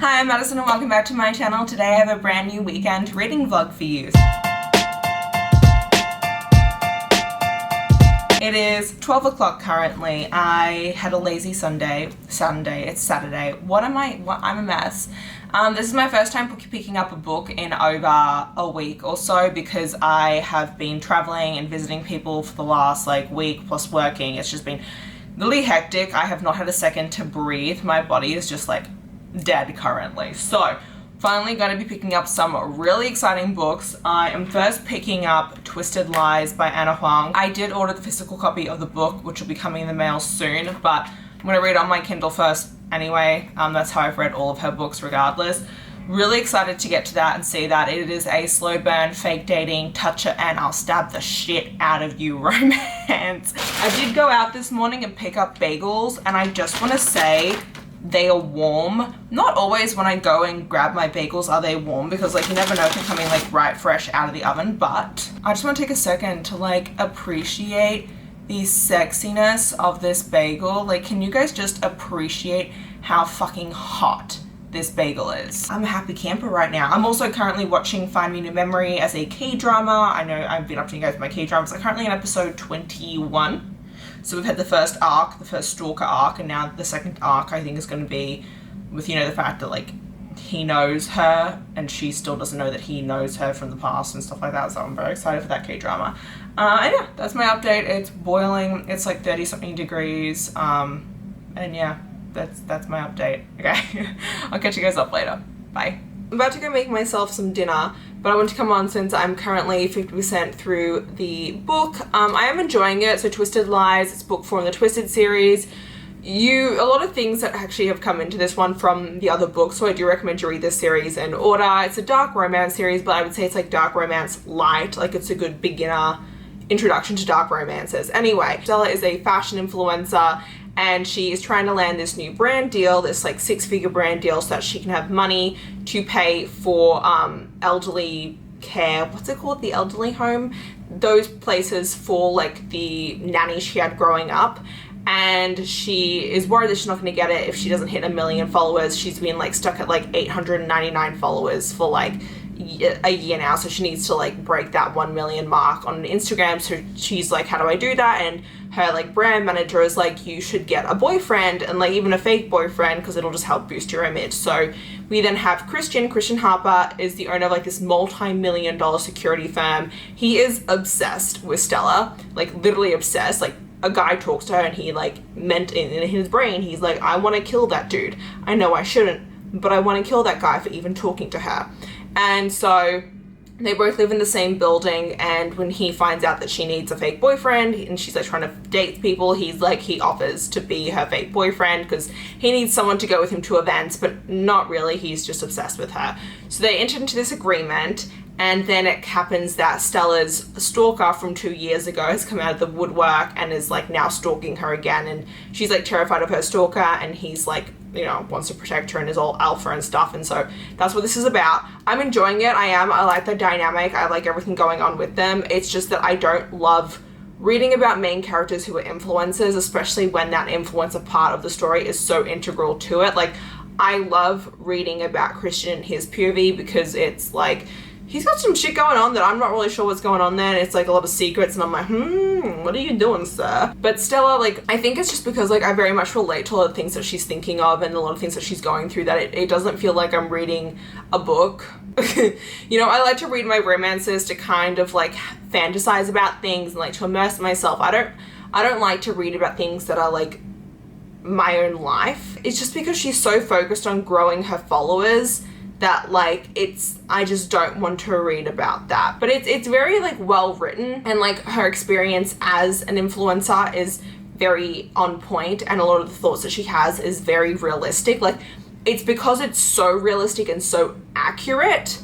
Hi, I'm Madison and welcome back to my channel. Today I have a brand new weekend reading vlog for you. It is 12 o'clock currently. I had a lazy Sunday. It's Saturday. I'm a mess. This is my first time picking up a book in over a week or so because I have been traveling and visiting people for the last week plus working. It's just been really hectic. I have not had a second to breathe. My body is just dead currently. So finally going to be picking up some really exciting books. I am first picking up Twisted Lies by Anna Huang. I did order the physical copy of the book, which will be coming in the mail soon, but I'm going to read it on my Kindle first anyway. That's how I've read all of her books regardless. Really excited to get to that and see that. It is a slow burn, fake dating, touch it and I'll stab the shit out of you romance. I did go out this morning and pick up bagels, and I just want to say they are warm. Not always when I go and grab my bagels are they warm, because you never know if they're coming right fresh out of the oven, but I just want to take a second to appreciate the sexiness of this bagel. Can you guys just appreciate how fucking hot this bagel is? I'm a happy camper right now. I'm also currently watching Find Me New Memory as a K-drama. I know I've been updating you guys with my K-dramas. I'm currently in episode 21. So we've had the first arc, the first stalker arc, and now the second arc I think is going to be with, the fact that he knows her and she still doesn't know that he knows her from the past and stuff like that. So I'm very excited for that K-drama. And yeah, that's my update. It's boiling. It's 30 something degrees. And yeah, that's my update. Okay, I'll catch you guys up later. Bye. I'm about to go make myself some dinner, but I want to come on since I'm currently 50% through the book. I am enjoying it. So Twisted Lies, it's book 4 in the Twisted series. A lot of things that actually have come into this one from the other books, so I do recommend you read this series in order. It's a dark romance series, but I would say it's dark romance light. It's a good beginner introduction to dark romances. Anyway, Stella is a fashion influencer, and she is trying to land this new brand deal, this 6-figure brand deal, so that she can have money to pay for elderly care. What's it called? The elderly home? Those places for the nanny she had growing up. And she is worried that she's not going to get it if she doesn't hit 1 million followers. She's been stuck at 899 followers for a year now, so she needs to break that 1 million mark on Instagram. So she's how do I do that? And her brand manager is you should get a boyfriend, and even a fake boyfriend, because it'll just help boost your image. So we then have Christian Harper is the owner of this multi-million-dollar security firm. He is obsessed with Stella, literally obsessed. A guy talks to her and he meant in his brain, he's I want to kill that dude. I know I shouldn't, but I want to kill that guy for even talking to her. And so they both live in the same building, and when he finds out that she needs a fake boyfriend and she's trying to date people, he offers to be her fake boyfriend because he needs someone to go with him to events, but not really, he's just obsessed with her. So they enter into this agreement, and then it happens that Stella's stalker from 2 years ago has come out of the woodwork and is now stalking her again, and she's terrified of her stalker, and he's wants to protect her and is all alpha and stuff. And so that's what this is about. I'm enjoying it. I like the dynamic. I like everything going on with them. It's just that I don't love reading about main characters who are influencers, especially when that influencer part of the story is so integral to it. I love reading about Christian and his POV because it's he's got some shit going on that I'm not really sure what's going on there. And it's a lot of secrets, and I'm what are you doing, sir? But Stella, I think it's just because I very much relate to a lot of things that she's thinking of and a lot of things that she's going through, that it doesn't feel like I'm reading a book. I like to read my romances to kind of fantasize about things and to immerse myself. I don't like to read about things that are my own life. It's just because she's so focused on growing her followers that I just don't want to read about that. But it's very well written, and her experience as an influencer is very on point, and a lot of the thoughts that she has is very realistic. It's because it's so realistic and so accurate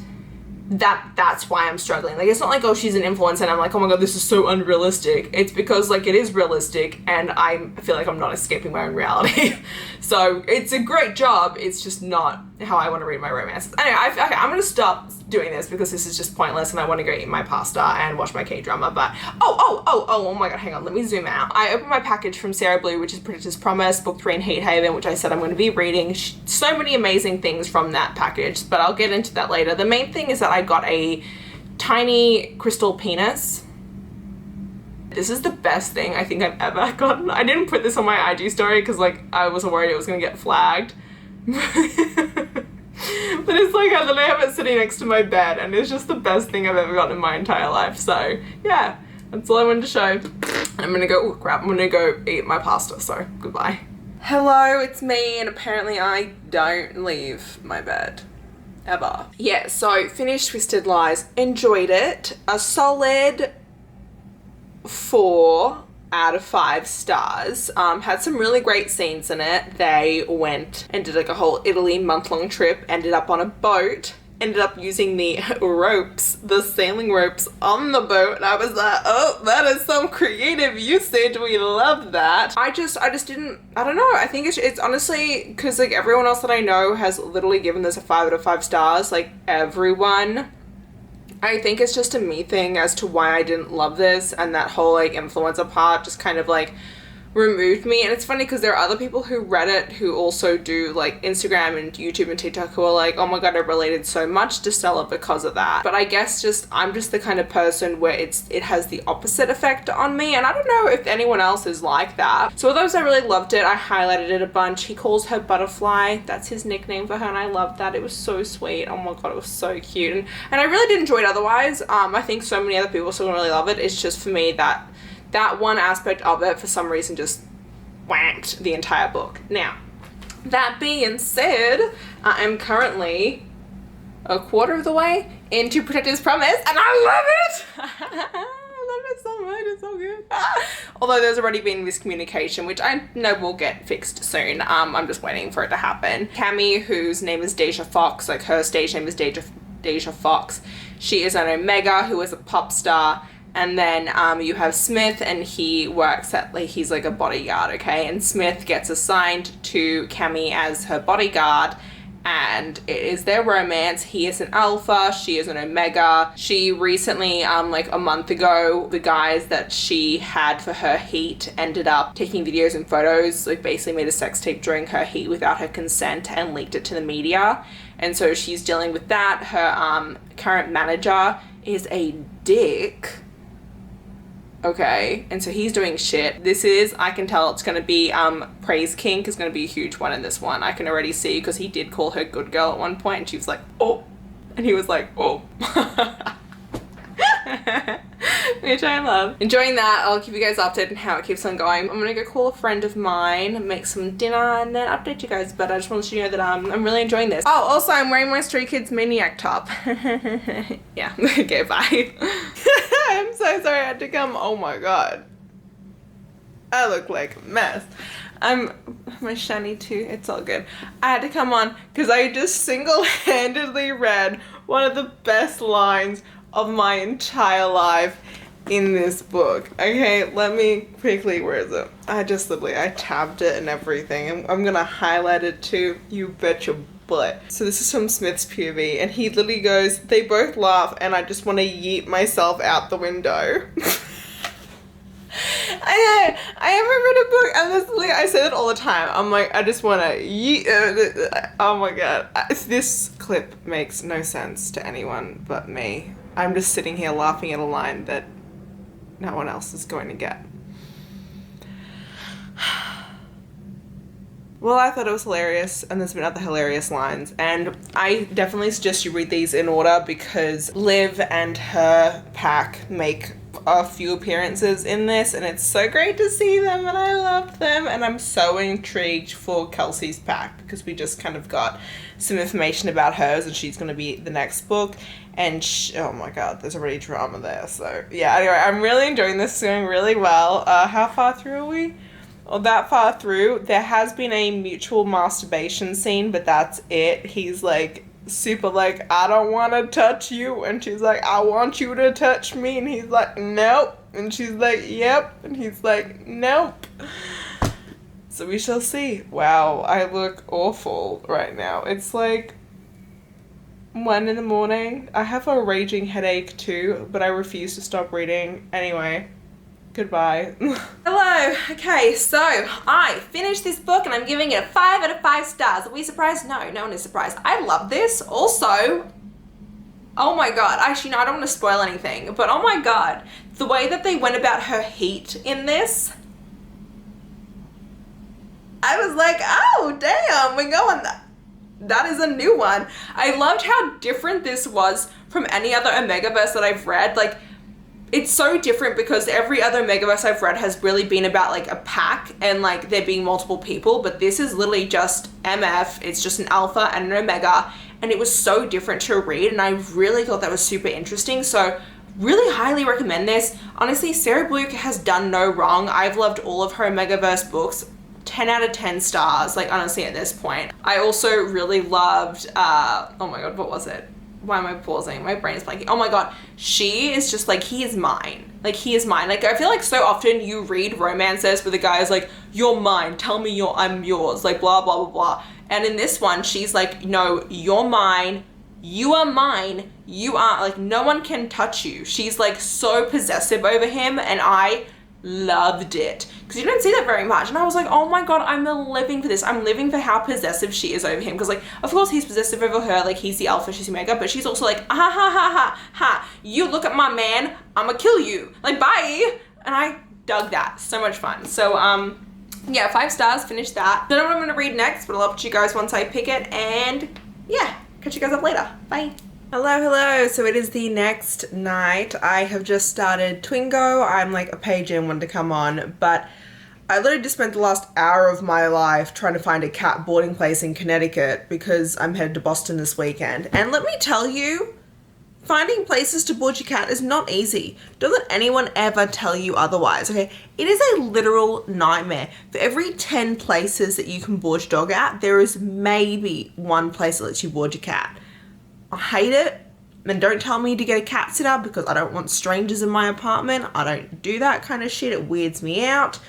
that's why I'm struggling. It's not oh, she's an influencer and I'm oh my god, this is so unrealistic. It's because it is realistic, and I feel I'm not escaping my own reality. So it's a great job, it's just not how I want to read my romances. Anyway, okay, I'm going to stop doing this because this is just pointless and I want to go eat my pasta and watch my K-drama, but oh my god, hang on, let me zoom out. I opened my package from Sarah Blue, which is Predator's Promise, book 3 in Heat Haven, which I said I'm going to be reading. So many amazing things from that package, but I'll get into that later. The main thing is that I got a tiny crystal penis. This is the best thing I think I've ever gotten. I didn't put this on my IG story because like I was worried it was going to get flagged. But it's like I literally have it sitting next to my bed and it's just the best thing I've ever gotten in my entire life. So yeah, that's all I wanted to show. I'm gonna go, oh crap, I'm gonna go eat my pasta, so goodbye. Hello, it's me, and apparently I don't leave my bed. Ever. Yeah, so finished Twisted Lies, enjoyed it. A solid 4 out of 5 stars. Had some really great scenes in it. They went and did like a whole Italy month-long trip, ended up on a boat, ended up using the ropes, the sailing ropes on the boat, and I was like, oh, that is some creative usage, we love that. I just didn't, I don't know, I think it's honestly, because like everyone else that I know has literally given this a 5 out of 5 stars, like everyone. I think it's just a me thing as to why I didn't love this, and that whole like influencer part just kind of like removed me. And it's funny because there are other people who read it who also do like Instagram and YouTube and TikTok who are like, oh my god, I related so much to Stella because of that. But I guess just I'm just the kind of person where it has the opposite effect on me, and I don't know if anyone else is like that. So although I really loved it, I highlighted it a bunch. He calls her Butterfly, that's his nickname for her, and I loved that. It was so sweet. Oh my god, it was so cute, and I really did enjoy it otherwise. I think so many other people still really love it. It's just for me that one aspect of it for some reason just wanked the entire book. Now, that being said, I am currently a quarter of the way into Protector's Promise, and I love it! I love it so much, it's so good. Although there's already been miscommunication, which I know will get fixed soon. I'm just waiting for it to happen. Cammy, whose name is Deja Fox, like her stage name is Deja Fox, she is an Omega who is a pop star. And then you have Smith, and he works at, like, he's like a bodyguard, okay? And Smith gets assigned to Cammy as her bodyguard, and it is their romance. He is an alpha, she is an omega. She recently, like a month ago, the guys that she had for her heat ended up taking videos and photos, like basically made a sex tape during her heat without her consent and leaked it to the media. And so she's dealing with that. Her current manager is a dick. Okay, and so he's doing shit. This is, I can tell it's going to be, Praise Kink is going to be a huge one in this one. I can already see, because he did call her good girl at one point, and she was like, oh, and he was like, oh. Which I love. Enjoying that. I'll keep you guys updated on how it keeps on going. I'm gonna go call a friend of mine, make some dinner, and then update you guys, but I just wanted you to know that I'm really enjoying this. Oh, also I'm wearing my Stray Kids Maniac top. Yeah, okay, bye. I'm so sorry I had to come. Oh my god. I look like a mess. My shiny too, it's all good. I had to come on because I just single-handedly read one of the best lines of my entire life in this book. Okay, let me quickly, where is it? I tabbed it and everything. I'm gonna highlight it too, you bet your butt. So this is from Smith's POV, and he literally goes, they both laugh and I just want to yeet myself out the window. I haven't read a book, and this, I say that all the time. I'm like, I just want to yeet. Oh my god. This clip makes no sense to anyone but me. I'm just sitting here laughing at a line that no one else is going to get. Well, I thought it was hilarious, and there's been other hilarious lines, and I definitely suggest you read these in order because Liv and her pack make a few appearances in this, and it's so great to see them, and I love them, and I'm so intrigued for Kelsey's pack because we just kind of got some information about hers, and she's going to be the next book, and oh my god, there's already drama there. So yeah, anyway, I'm really enjoying this. It's going really well. How far through are we? Well, that far through. There has been a mutual masturbation scene, but that's it. He's like super like, I don't want to touch you, and she's like, I want you to touch me, and he's like, nope, and she's like, yep, and he's like, nope. So we shall see. Wow, I look awful right now. It's like 1 a.m. I have a raging headache too, but I refuse to stop reading. Anyway, goodbye. Hello. Okay, so I finished this book and I'm giving it a 5 out of 5 stars. Are we surprised? No, no one is surprised. I love this. Also, oh my god, actually no, I don't want to spoil anything, but oh my god, the way that they went about her heat in this, I was like, oh damn, we're going, that is a new one. I loved how different this was from any other Omegaverse that I've read. Like, it's so different because every other Omegaverse I've read has really been about like a pack and like there being multiple people, but this is literally just MF, it's just an alpha and an omega, and it was so different to read and I really thought that was super interesting. So really highly recommend this. Honestly, Sarah Bluke has done no wrong. I've loved all of her Omegaverse books. 10 out of 10 stars, like honestly at this point. I also really loved, oh my god, what was it? Why am I pausing? My brain is blanking. Oh my god, she is just like, he is mine. Like, he is mine. Like, I feel like so often you read romances where the guy is like, you're mine, tell me I'm yours, like blah, blah, blah, blah. And in this one, she's like, no, you're mine, you are mine, you are, like, no one can touch you. She's like so possessive over him and I loved it because you don't see that very much, and I was like, oh my god, I'm living for this. I'm living for how possessive she is over him, because like, of course he's possessive over her, like he's the alpha, she's the omega, but she's also like, ha ha ha ha ha, you look at my man, I'ma kill you, like bye. And I dug that. So much fun. So yeah, 5 stars, finished that. Don't know what I'm gonna read next, but I'll update you guys once I pick it, and yeah, catch you guys up later. Bye. Hello. So it is the next night. I have just started Twingo. I'm like a page in, wanted to come on, but I literally just spent the last hour of my life trying to find a cat boarding place in Connecticut because I'm headed to Boston this weekend. And let me tell you, finding places to board your cat is not easy. Don't let anyone ever tell you otherwise, okay? It is a literal nightmare. For every 10 places that you can board your dog at, there is maybe 1 place that lets you board your cat. I hate it, and don't tell me to get a cat sitter because I don't want strangers in my apartment. I don't do that kind of shit. It weirds me out.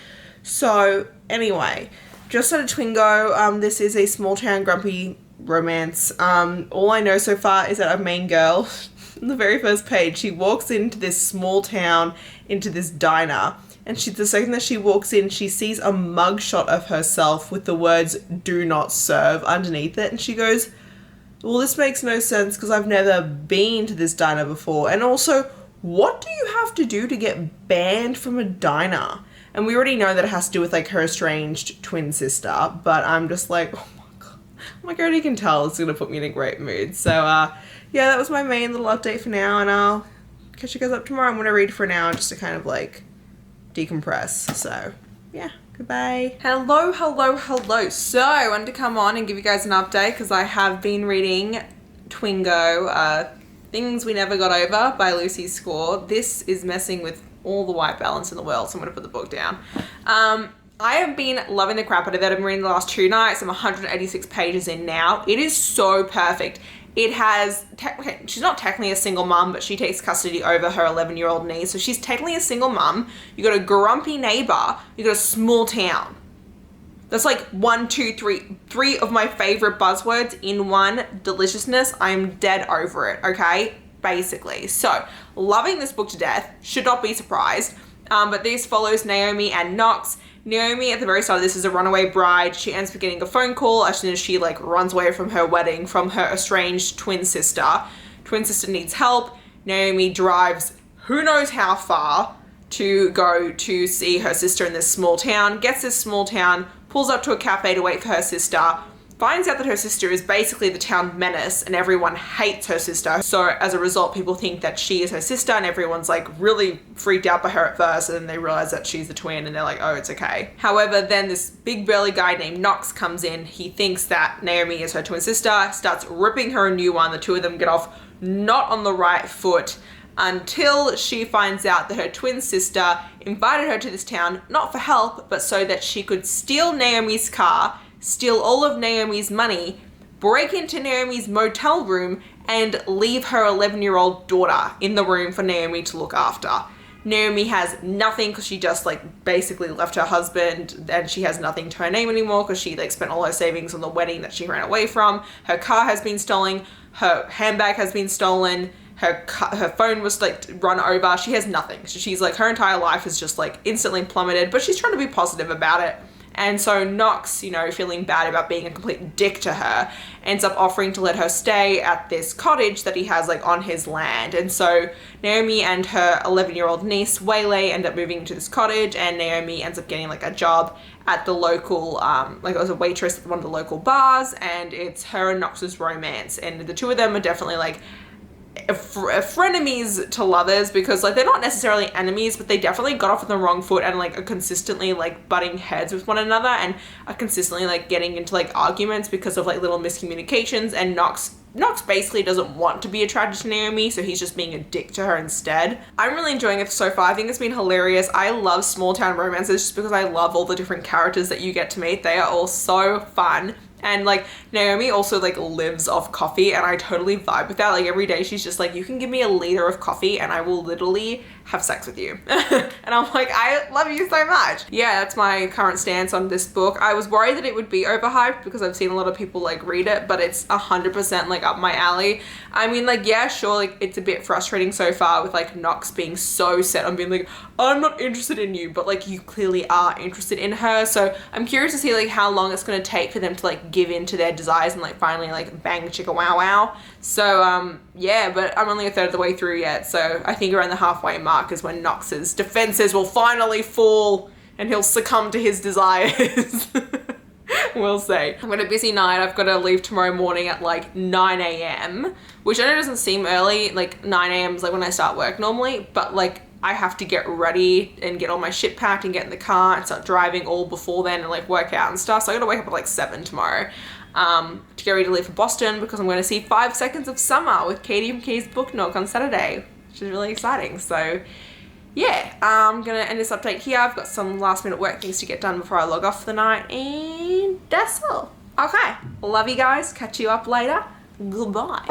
So anyway, just started Twingo. This is a small town grumpy romance. All I know so far is that our main girl, on the very first page, she walks into this small town, into this diner, and the second that she walks in, she sees a mugshot of herself with the words "Do not serve" underneath it, and she goes, well, this makes no sense because I've never been to this diner before. And also, what do you have to do to get banned from a diner? And we already know that it has to do with like her estranged twin sister, but I'm just like, oh my god, you can tell it's going to put me in a great mood. So yeah, that was my main little update for now, and I'll catch you guys up tomorrow. I'm going to read for an hour just to kind of like decompress. So yeah. Goodbye. Hello. So I wanted to come on and give you guys an update because I have been reading Twingo, Things We Never Got Over by Lucy Score. This is messing with all the white balance in the world, so I'm going to put the book down. I have been loving the crap out of it. I've been reading the last 2 nights. I'm 186 pages in now. It is so perfect. It has, she's not technically a single mum, but she takes custody over her 11-year-old niece. So she's technically a single mum. You got a grumpy neighbor. You got a small town. That's like 1, 2, 3 of my favorite buzzwords in one. Deliciousness. I'm dead over it. Okay, basically. So loving this book to death. Should not be surprised. But this follows Naomi and Knox. Naomi, at the very start of this, is a runaway bride. She ends up getting a phone call as soon as she like runs away from her wedding from her estranged twin sister. Twin sister needs help. Naomi drives who knows how far to go to see her sister in this small town, gets this small town, pulls up to a cafe to wait for her sister, finds out that her sister is basically the town menace and everyone hates her sister. So as a result, people think that she is her sister and everyone's like really freaked out by her at first, and then they realize that she's the twin and they're like, oh, it's okay. However, then this big burly guy named Knox comes in. He thinks that Naomi is her twin sister, starts ripping her a new one. The two of them get off not on the right foot until she finds out that her twin sister invited her to this town, not for help, but so that she could steal Naomi's car, steal all of Naomi's money, break into Naomi's motel room, and leave her 11-year-old daughter in the room for Naomi to look after. Naomi has nothing because she just like basically left her husband, and she has nothing to her name anymore because she like spent all her savings on the wedding that she ran away from. Her car has been stolen, her handbag has been stolen, her phone was like run over. She has nothing. So she's like, her entire life is just like instantly plummeted, but she's trying to be positive about it. And so Knox, you know, feeling bad about being a complete dick to her, ends up offering to let her stay at this cottage that he has like on his land. And so Naomi and her 11-year-old niece Waylay end up moving into this cottage, and Naomi ends up getting like a job at the local, like as a waitress at one of the local bars, and it's her and Knox's romance. And the two of them are definitely like frenemies to lovers, because like they're not necessarily enemies, but they definitely got off on the wrong foot and like are consistently like butting heads with one another, and are consistently like getting into like arguments because of like little miscommunications. And Knox basically doesn't want to be attracted to Naomi, so he's just being a dick to her instead. I'm really enjoying it so far. I think it's been hilarious. I love small town romances just because I love all the different characters that you get to meet. They are all so fun. And like Naomi also like lives off coffee, and I totally vibe with that. Like every day she's just like, you can give me a liter of coffee and I will literally have sex with you. And I'm like, I love you so much. Yeah, that's my current stance on this book. I was worried that it would be overhyped because I've seen a lot of people like read it, but it's 100% like up my alley. I mean, like, yeah, sure, like it's a bit frustrating so far with like Knox being so set on being like, I'm not interested in you, but like you clearly are interested in her. So I'm curious to see like how long it's going to take for them to like give in to their desires and like finally like bang chicka wow wow. So yeah, but I'm only a third of the way through yet, so I think around the halfway mark is when Knox's defenses will finally fall and he'll succumb to his desires. We'll see. I've got a busy night. I've got to leave tomorrow morning at like 9 a.m, which I know doesn't seem early. Like 9 a.m is like when I start work normally, but like I have to get ready and get all my shit packed and get in the car and start driving all before then and like work out and stuff. So I gotta wake up at like 7 tomorrow to get ready to leave for Boston, because I'm going to see 5 Seconds of Summer with Katie from Katie's Book Nook on Saturday, which is really exciting. So yeah, I'm gonna end this update here. I've got some last minute work things to get done before I log off for the night, and that's all. Okay, love you guys. Catch you up later. Goodbye.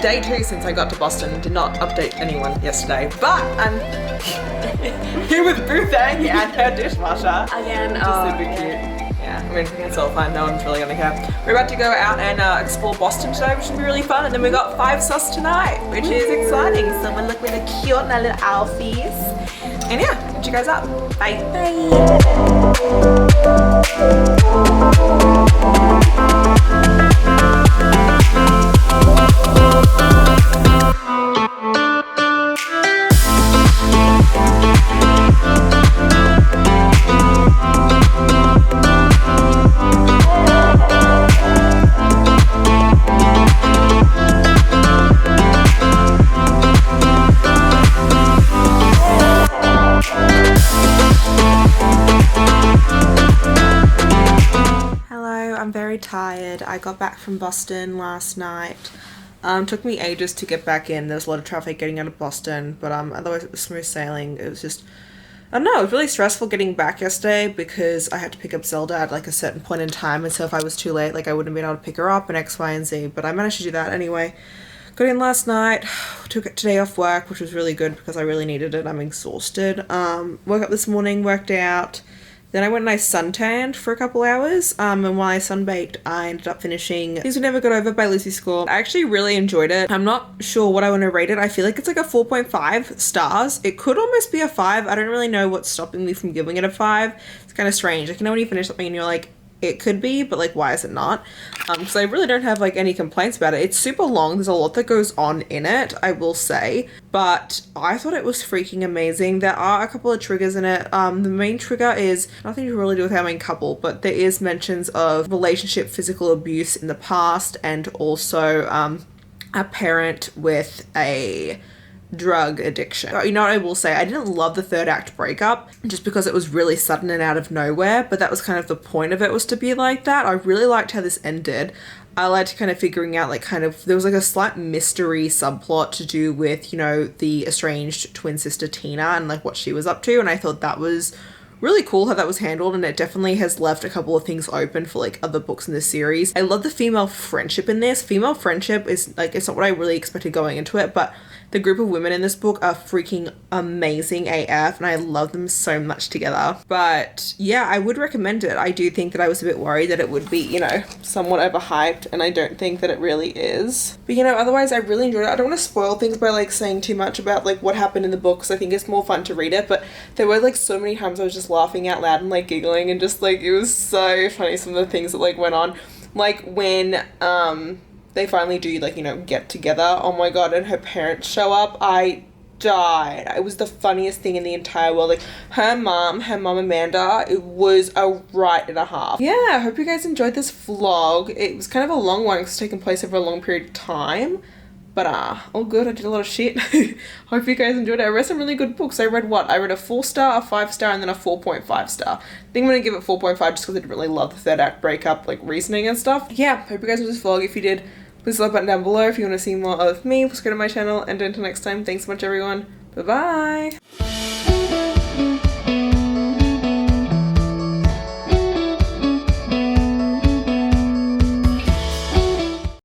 Day 2 since I got to Boston. Did not update anyone yesterday, but I'm here with Boo Thang and her dishwasher. Again, which is super cute. Yeah, I mean, it's all fine. No one's really gonna care. We're about to go out and explore Boston today, which should be really fun. And then we got 5 sus tonight, which is exciting. So we'll look really cute in our little outfits. And yeah, catch you guys up. Bye. Tired. I got back from Boston last night. Took me ages to get back in. There was a lot of traffic getting out of Boston, but otherwise it was smooth sailing. It was just, I don't know, it was really stressful getting back yesterday because I had to pick up Zelda at like a certain point in time, and so if I was too late, like I wouldn't have been able to pick her up and X, Y, and Z, but I managed to do that anyway. Got in last night, took today off work, which was really good because I really needed it. I'm exhausted. Woke up this morning, worked out. Then I went and I suntanned for a couple hours, and while I sunbaked, I ended up finishing Things We Never Got Over by Lucy Score. I actually really enjoyed it. I'm not sure what I want to rate it. I feel like it's like a 4.5 stars. It could almost be a 5. I don't really know what's stopping me from giving it a 5. It's kind of strange. Like, you know when you finish something and you're like, it could be, but like, why is it not? Because I really don't have like any complaints about it. It's super long. There's a lot that goes on in it, I will say, but I thought it was freaking amazing. There are a couple of triggers in it. The main trigger is nothing to really do with our main couple, but there is mentions of relationship physical abuse in the past, and also a parent with a drug addiction. You know what I will say? I didn't love the third act breakup just because it was really sudden and out of nowhere, but that was kind of the point of it, was to be like that. I really liked how this ended. I liked kind of figuring out, like, kind of, there was like a slight mystery subplot to do with, you know, the estranged twin sister Tina and like what she was up to, and I thought that was really cool how that was handled, and it definitely has left a couple of things open for like other books in this series. I love the female friendship in this. Female friendship is like, it's not what I really expected going into it, but the group of women in this book are freaking amazing AF, and I love them so much together. But yeah, I would recommend it. I do think that I was a bit worried that it would be, you know, somewhat overhyped, and I don't think that it really is. But, you know, otherwise I really enjoyed it. I don't want to spoil things by like saying too much about like what happened in the book, because I think it's more fun to read it, but there were like so many times I was just laughing out loud and like giggling, and just like, it was so funny, some of the things that like went on. Like when they finally do, like, you know, get together, oh my god, and her parents show up, I died. It was the funniest thing in the entire world. Like, her mom Amanda, it was a right and a half. Yeah, I hope you guys enjoyed this vlog. It was kind of a long one because it's taken place over a long period of time, but all good. I did a lot of shit. Hope you guys enjoyed it. I read some really good books. I read a 4-star, a 5-star, and then a 4.5 star. I think I'm gonna give it 4.5 just because I didn't really love the third act breakup, like, reasoning and stuff. Yeah, hope you guys enjoyed this vlog. If you did, please like button down below. If you want to see more of me, subscribe to my channel, and until next time, thanks so much everyone. Bye bye.